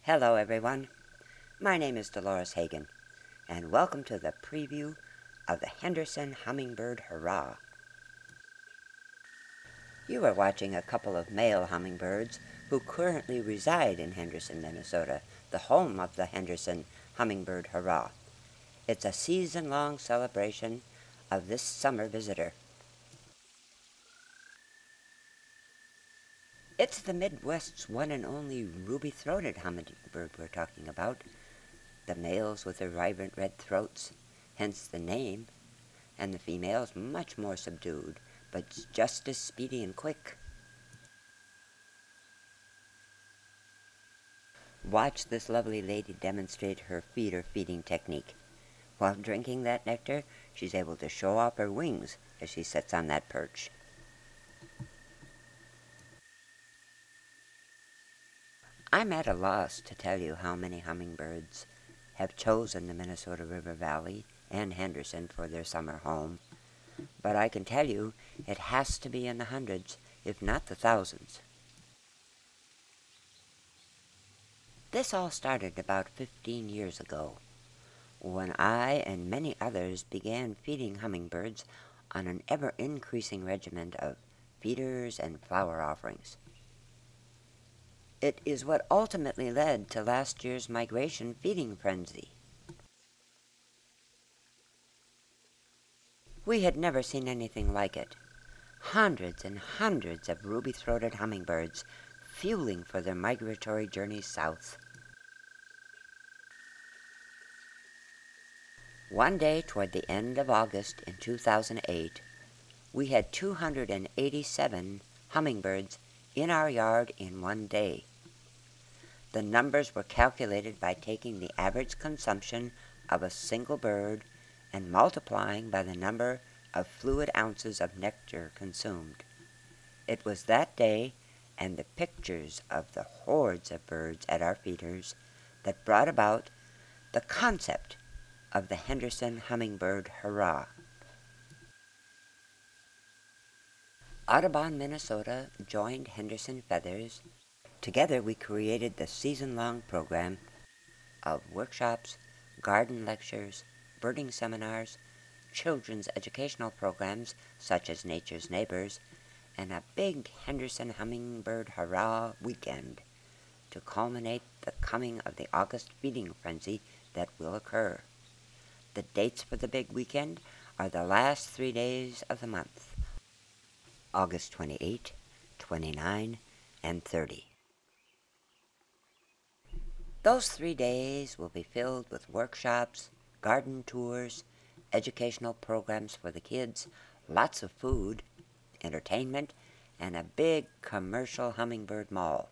Hello everyone, my name is Dolores Hagen, and welcome to the preview of the Henderson Hummingbird Hurrah. You are watching a couple of male hummingbirds who currently reside in Henderson, Minnesota, the home of the Henderson Hummingbird Hurrah. It's a season-long celebration of this summer visitor. It's the Midwest's one and only ruby-throated hummingbird we're talking about. The males with their vibrant red throats, hence the name, and the females much more subdued, but just as speedy and quick. Watch this lovely lady demonstrate her feeder feeding technique. While drinking that nectar, she's able to show off her wings as she sits on that perch. I'm at a loss to tell you how many hummingbirds have chosen the Minnesota River Valley and Henderson for their summer home, but I can tell you it has to be in the hundreds, if not the thousands. This all started about 15 years ago, when I and many others began feeding hummingbirds on an ever-increasing regimen of feeders and flower offerings. It is what ultimately led to last year's migration feeding frenzy. We had never seen anything like it. Hundreds and hundreds of ruby-throated hummingbirds fueling for their migratory journeys south. One day toward the end of August in 2008, we had 287 hummingbirds in our yard in one day. The numbers were calculated by taking the average consumption of a single bird and multiplying by the number of fluid ounces of nectar consumed. It was that day and the pictures of the hordes of birds at our feeders that brought about the concept of the Henderson Hummingbird Hurrah. Audubon, Minnesota joined Henderson Feathers. Together we created the season-long program of workshops, garden lectures, birding seminars, children's educational programs such as Nature's Neighbors, and a big Henderson Hummingbird Hurrah weekend to culminate the coming of the August feeding frenzy that will occur. The dates for the big weekend are the last 3 days of the month, August 28, 29, and 30. Those 3 days will be filled with workshops, garden tours, educational programs for the kids, lots of food, entertainment, and a big commercial hummingbird mall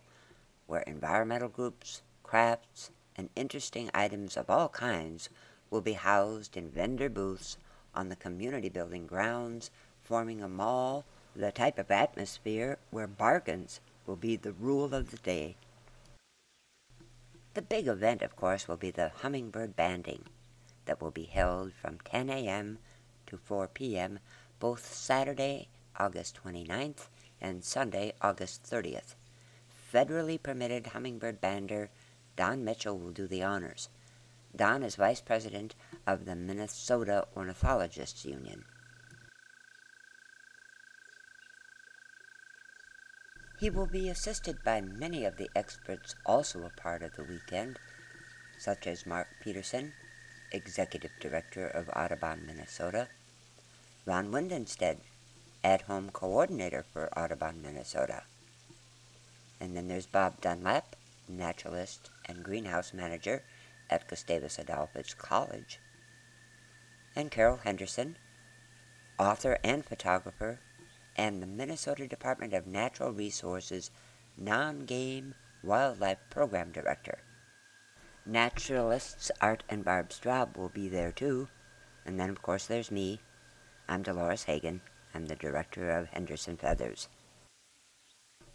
where environmental groups, crafts, and interesting items of all kinds will be housed in vendor booths on the community building grounds, forming a mall, the type of atmosphere where bargains will be the rule of the day. The big event, of course, will be the hummingbird banding that will be held from 10 a.m. to 4 p.m. both Saturday, August 29th and Sunday, August 30th. Federally permitted hummingbird bander Don Mitchell will do the honors. Don is vice president of the Minnesota Ornithologists Union. He will be assisted by many of the experts also a part of the weekend, such as Mark Peterson, Executive Director of Audubon, Minnesota, Ron Windenstead, at-home coordinator for Audubon, Minnesota, and then there's Bob Dunlap, naturalist and greenhouse manager at Gustavus Adolphus College, and Carol Henderson, author and photographer, and the Minnesota Department of Natural Resources Non-Game Wildlife Program Director. Naturalists Art and Barb Straub will be there too, and then of course there's me. I'm Dolores Hagen. I'm the director of Henderson Feathers.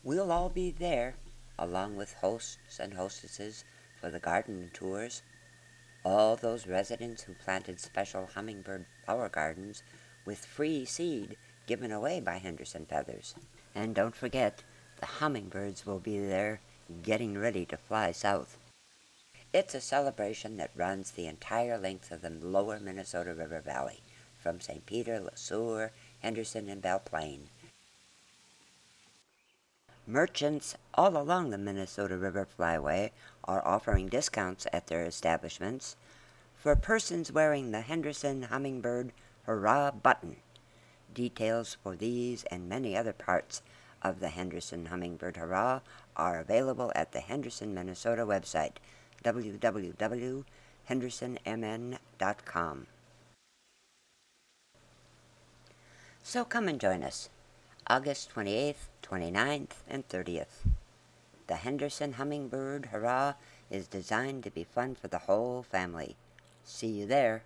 We'll all be there, along with hosts and hostesses for the garden tours, all those residents who planted special hummingbird flower gardens with free seed given away by Henderson Feathers. And don't forget, the hummingbirds will be there getting ready to fly south. It's a celebration that runs the entire length of the lower Minnesota River Valley, from St. Peter, Le Sueur, Henderson, and Belle Plaine. Merchants all along the Minnesota River Flyway are offering discounts at their establishments for persons wearing the Henderson Hummingbird Hurrah button. Details for these and many other parts of the Henderson Hummingbird Hurrah are available at the Henderson, Minnesota website, www.hendersonmn.com. So come and join us, August 28th, 29th, and 30th. The Henderson Hummingbird Hurrah is designed to be fun for the whole family. See you there.